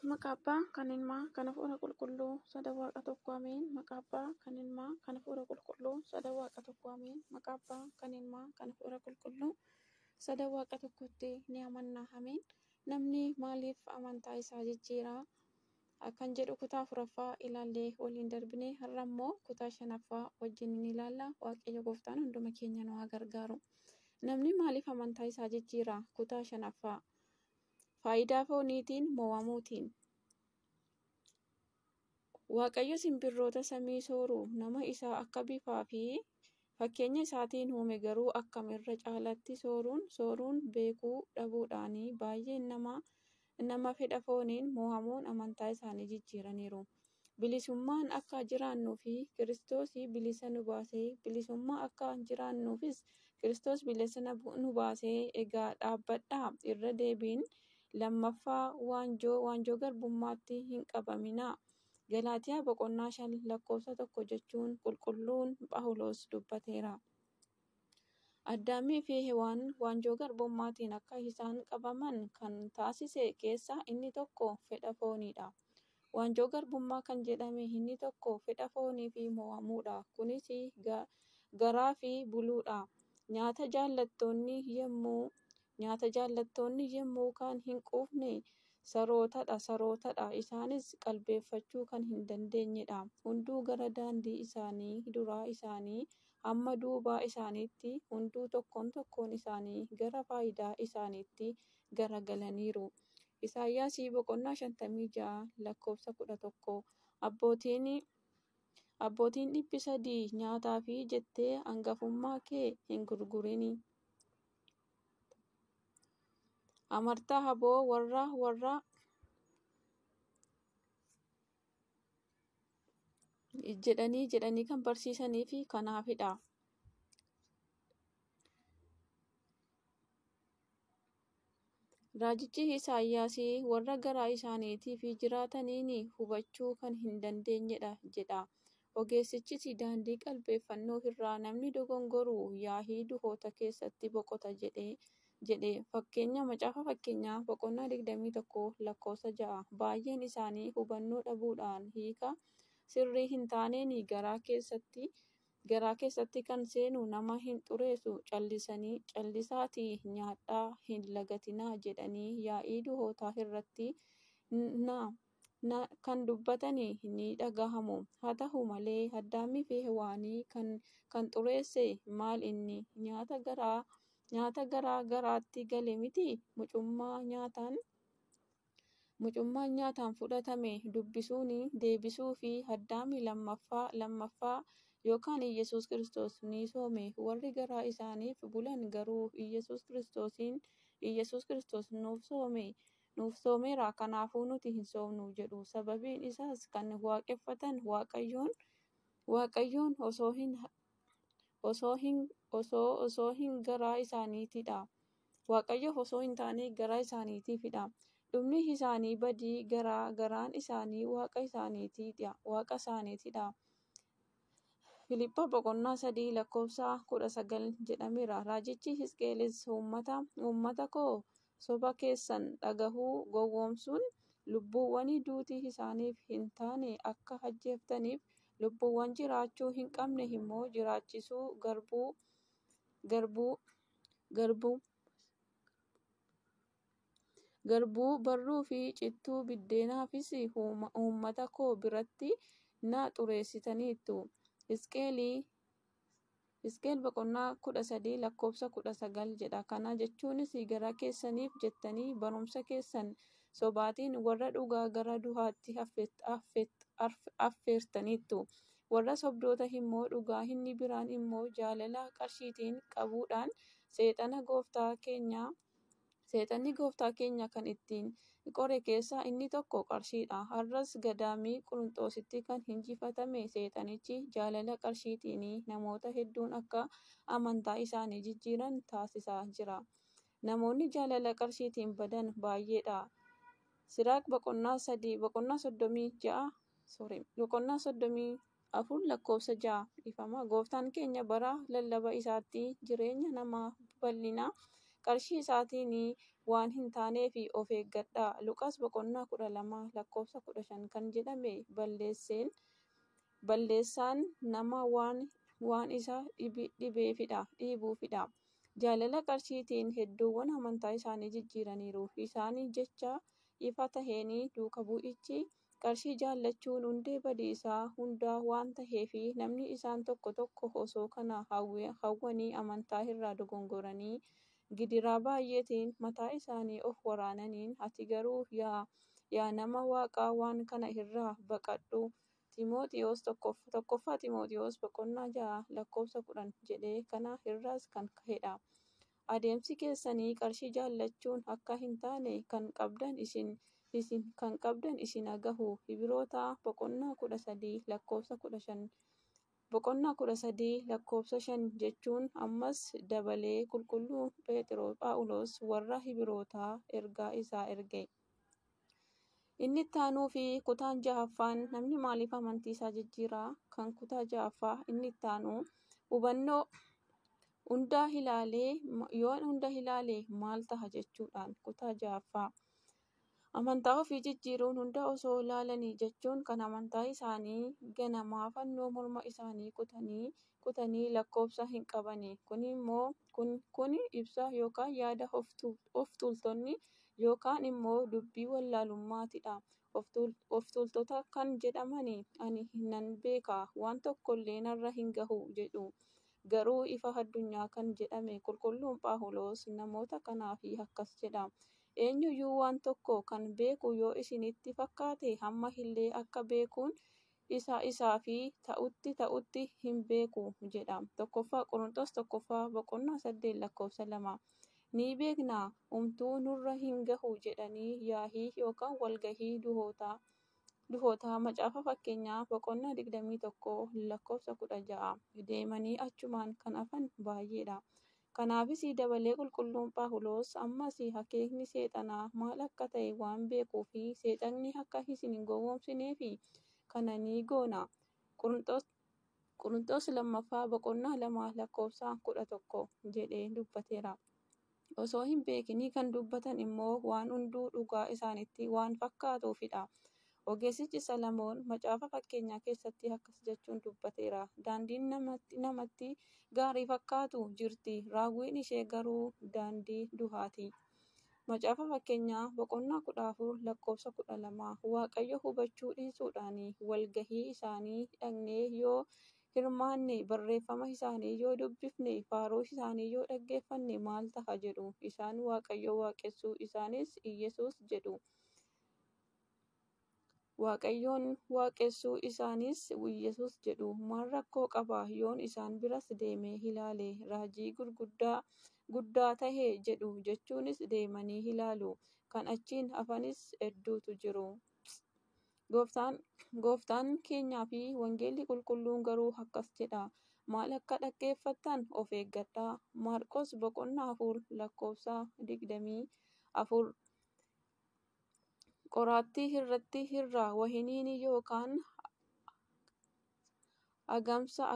Maqaa Abbaa, kan Ilmaa, kan Hafuura Qulqulluu, Sada Waaqa tokko Ameen. Maqaa Abbaa, kan Ilmaa, kan Hafuura Qulqulluu, Sada Waaqa tokko Ameen. Maqaa Abbaa, kan Ilmaa, kan Hafuura Qulqulluu, Sada Waaqa tokkotti ni amanna. Ameen. Namni maaliif amantaa isaa jijjiira? Kan jedhu kutaa afuraffaa ilaallee waliin darbine har'a immoo kutaa shanaffaa wajjin ni ilaalla. Waaqayyo Gooftaan hunduma keenya nu haa gargaaru. Namni maaliif amantaa isaa jijjiira? Kutaa shanaffaa. Faayidaa fooniitiin moo'amuutiin. Waaqayyo simbirroota samii sooru nama isaa akka bifaa fi fakkeenya isaatiin uume garuu akkam irra caalaatti sooruun beekuu dhabuudhaanii baay'een nama fedha fooniin moo'amuun amantaa isaanii jijjiiraniiru. Bilisummaan akka jiraannuu fi Kiristoos bilisa nu baasee bilisummaa akka jiraannuufis Kiristoos bilisa nu baasee egaa dhaabbadhaa irra deebiin. Lammaffaa waanjoo garbummaatti hin qabaminaa. Galaatiyaa boqonnaa 5:1 jechuun qulqulluun Phaawulos dubbateera. Addaamii fi Hewaan waanjoo garbummaatiin akka isaan qabaman kan taasise keessaa inni tokko fedha fooniidha. Waanjoo garbummaa kan jedhame inni tokko fedha foonii fi moo'amuudha. Kunis garaa fi buluudha. Nyaata jaallattoonni yommuu kan hin quufne sarootadha. Isaanis qalbeeffachuu kan hin dandeenyedha. Hunduu gara daandii isaanii duraa isaanii hamma duubaa isaaniitti hunduu tokkoon isaanii gara faayidaa isaaniitti garagalaniiru. Isaayyaas boqonnaa 56:11. Abbootiin 300 nyaataaf jettee hangafummaa kee hin gurgurin. Amartaa haboo warra jedhanii kan barsiisanii fi kanaafidha. Raajichi Isaayyaas warra garaa isaaniitiif jiraataniin hubachuu kan hin dandeenyedha jedha. Ogeessichis daandii qalbeeffannoo irraa namni dogongoru yaa'ii du'oota keessatti boqota jedhe. Macaafa fakkeenyaa boqonnaa 21:6. Baay'een isaanii hubannoo dhabuudhaan hiika sirrii hin taaneen garaa keessatti kan seenu nama hin xureessu. Callisaatii nyaadhaa hin lagatinaa jedhanii yaa'ii du'ootaa irratti kan dubbatan ni dhagahamu. Haa ta'u malee Addaamii fi Hewaanii kan xureesse maal inni? Nyaata garaatti gale miti. Mucummaan nyaataan fudhatame dubbisuun deebisuu fi Addaamii lammaffaa yookaan Iyyasuus Kiristoos ni soome. Warri garaa isaaniif bulan garuu Iyyasuus Kiristoos nuuf soomeera kanaafuu nuti hin soomnu jedhu. Sababiin isaas kan waaqeffatan Waaqayyoon osoo hin garaa isaaniitidha. Waaqayyoof osoo hin taane garaa isaaniitiifidha. Dhumni isaanii badii garaan isaanii waaqa isaaniitidha. Filiphos boqonnaa 3:19 jedhameera. Raajichi Hisqeelis uummata koo soba keessan dhagahuu gowwoomsuun lubbuuwwan duutii isaaniif hin taane akka ajjeeftaniif lubbuuwwan jiraachuu hin qabne immoo jiraachisuu garbuu barruu fi cittuu biddeenaafis uummata koo biratti na xureessitaniittu. Hisqeel boqonnaa 13:19 jedha. Kana jechuunis garaa keessaniif jettanii barumsa keessan sobaatiin warra dhugaa gara du'aatti affeertaniittu. Warra sobdoota immoo dhugaa inni biraan immoo jaalala qarshiitiin qabuudhaan seexanni gooftaa keenya kan ittiin qore keessaa inni tokko qarshiidha. Har'as gadaamii Qorontoositti kan injifatame seexanichi jaalala qarshiitiin namoota hedduun akka amantaa isaanii jijjiiran taasisaa jira. Namoonni jaalala qarshiitiin badan baay'eedha. Siraaq boqonnaa 34:6. Gooftaan keenya bara lallaba isaatti jireenya namaa bal'ina qarshii isaatiin waan hin taaneef of eeggadhaa. Luqaas boqonnaa 12 lakkoofsa 15 kan jedhame balleessaan nama waan isa dhibuufidha. Jaalala qarshiitiin hedduuwwan amantaa isaanii jijjiiraniiru. Isaan jecha ifa taheen duuka bu'ichi qarshii jaallachuun hundee badiisaa hundaa waan taheef namni isaan tokko osoo kana hawwanii amantaa irraa dogongoranii gidiraa baay'eetiin mataa isaanii of waraananiin ati garuu yaa nama waaqaa waan kana irraa baqadhu. Tokkoffaa Ximootiyoos boqonnaa 6 lakkoofsa 10 jedhe kana irraas kan ka'edha. Adeemsi keessanii qarshii jaallachuun akka hin taane kan qabdan isin hagahu. Ibroota boqonnaa 13 lakkoofsa 15 boqonnaa 13 lakkoofsa 5 jechuun ammas dabalee qulqulluun Phaawulos warra Ibrootaa ergaa isaa erge. Inni itti aanuu fi kutaan 6ffaan namni maaliif amantii isaa jijjiira? Kan kutaa 6ffaa inni itti aanu hubannoo yoon hunda ilaale maal taha jechuudhaan. Kutaa 6ffaa amantaa ofii jijjiiruun hunda osoo ilaalanii jechuun kan amantaa isaanii ganamaa fannoo morma isaanii kutanii lakkoofsa hin qabani. Kun ibsa yookaan yaada of tuultonni yookaan immoo dubbii wallaalummaatidha. Of tuultota kan jedhamani ani nan beeka waan tokkollee narra hin gahu jedhu. Garuu ifa addunyaa kan jedhame qulqulluun Phaawulos namoota kanaaf akkas jedha. Eenyuyyuu waan tokko kan beeku yoo isinitti fakkaate hamma illee akka beekuun isaafi ta'utti hin beeku jedha. Tokkoffaa Qorontos boqonnaa 8 lakkoofsa 2 ni beeknaa umtuu nurra hin gahu jedhanii yaahii yookaan walgahii duhootaa macaafa fakkeenyaa boqonnaa 21 lakkoofsa 16 deemanii achumaan kan hafan baay'eedha. Kanaafis dabalee qulqulluun Phaawulos ammas akeekni seexanaa maal akka ta'e waan beekuu fi seexanni akka isin hin gowwoomsineef kana ni goona. Qorontos lammaffaa boqonnaa 2 lakkoofsa 11 jedhee dubbateera. Osoo hin beekinii kan dubbatan immoo waan hunduu dhugaa isaanitti waan fakkaatuufidha. Ogeessichi Salamoon macaafa fakkeenyaa keessatti akkas jechuun dubbateera. Daandiin namatti gaarii fakkaatu jirti, raawwiin ishee garuu daandii du'aati. Macaafa fakkeenyaa boqonnaa 14 lakkoofsa 12 Waaqayyo hubachuu dhiisuudhaan walgahii isaanii dhaqnee yoo hirmaanne barreeffama isaanii yoo dubbifne faaruu isaanii yoo dhaggeeffanne maal taha jedhu. Isaan Waaqayyo waaqessuu isaanis Iyesuus jedhu. Waaqayyoon waaqessuu isaanis Iyesuus jedhu. Maal rakkoo qaba yoon isaan biras deemee ilaale raajii guddaa tahe jedhu jechuunis deemanii ilaalu. Kan achiin hafanis hedduutu jiru. Gooftaan keenyaa fi wangeelli qulqulluun garuu akkas jedha. Maal akka dhaggeeffattan of eeggadhaa. Maarqos boqonnaa 4 lakkoofsa 24 qoraattii irratti irraa wahiniin yookaan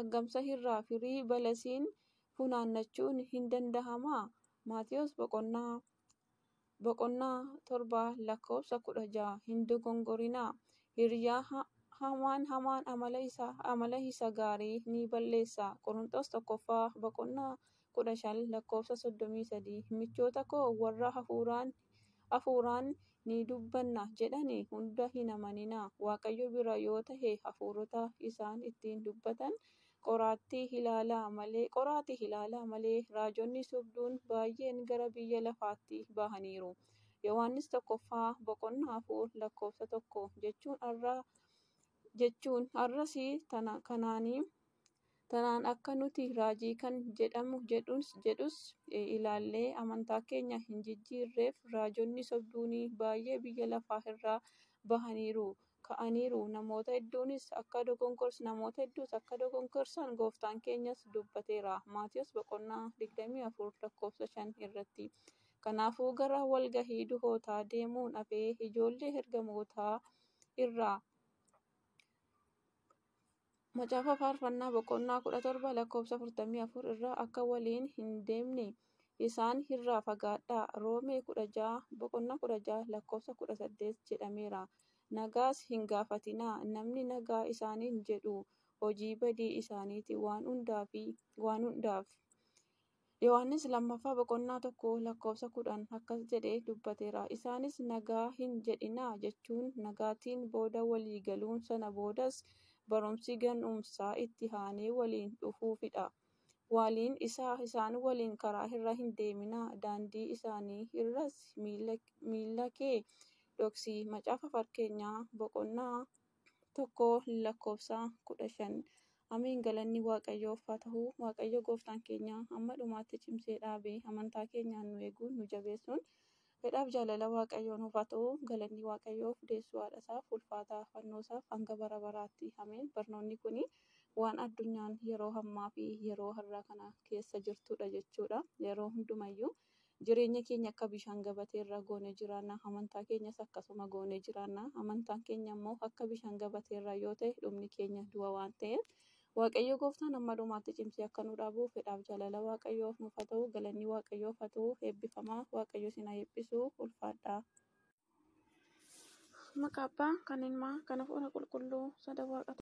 agamsa irraa firii balasiin funaannachuun hin danda'amaa? Maatiyos boqonnaa 7 lakkoofsa 16 hin dogongorinaa. Hiriyaa hamaan amala isa gaarii ni balleessa. Qorontos tokkoffaa boqonnaa 15 lakkoofsa 33 michoota koo warra hafuuraan ni dubbanna jedhanii hunda hin amaninaa. Waaqayyo bira yoo tahe hafuurota isaan ittiin dubbatan qoraatii ilaalaa malee raajonni sobduun baay'een gara biyya lafaatti bahaniiru. Yohaannis tokkoffaa boqonnaa 4 lakkoofsa 1 jechuun arrasii tanaan akka nuti raajii kan jedhus ilaallee amantaa keenya hin jijjiirreef raajonni sobduun baay'ee biyya lafaa irraa bahaniiru ka'aniiru. Namoota hedduus akka dogongorsan gooftaan keenyas dubbateera. Maatiyos boqonnaa 24 lakkoofsa 5 irratti. Kanaafuu gara walgahii duhootaa deemuun hafee ijoollee ergamootaa irraa macaafa faarfannaa boqonnaa 17 lakkoofsa 44 irraa akka waliin hin deemne isaan irraa fagaadhaa. Roomee 16:18 jedhameera. Nagaas hin gaafatinaa. Namni nagaa isaaniin jedhu hojii badii isaaniiti waan hundaaf. Yohannis 2:1 akkas jedhee dubbateera. Isaanis nagaa hin jedhinaa jechuun nagaatiin booda walii galuun sana boodas barumsi ga'umsaa itti aanee waliin dhufuufidha. Isaan waliin karaa irra hin deeminaa. Daandii isaanii irras miila kee dhoksi. Macaafa Fakkeenyaa 1:15. Ameen. Galanni Waaqayyoof haa ta'u. Waaqayyo gooftaan keenya hamma dhumaatti cimsee dhaabee amantaa keenyaan nu eeguun nu jabeessuun fedhaaf jaalala Waaqayyoo nuuf haa ta'u. Galanni Waaqayyoof deessuu haadhasaaf ulfaataa fannoosaaf hanga bara baraatti. Ameen. Barnoonni kun waan addunyaan yeroo ammaa fi yeroo har'aa kana keessa jirtudha jechuudha. Yeroo hundumayyuu jireenya keenya akka bishaan gabateerra goonee jiraanna. Amantaa keenyas akkasuma goonee jiraanna. Amantaan keenya immoo akka bishaan gabateerra yoo ta'e dhumni keenya du'a waan ta'eef Waaqayyo gooftaan hamma dhumaatti cimsee akka nu dhaabuuf fedhaaf jaalala Waaqayyoof nuuf haa ta'u. Galanni Waaqayyoof haa ta'u. Eebbifamaa. Waaqayyo isin haa eebbisu. Ulfaadhaa. Maqaa Abbaa, kan Ilmaa, kan Hafuura Qulqulluu, sada Waaqa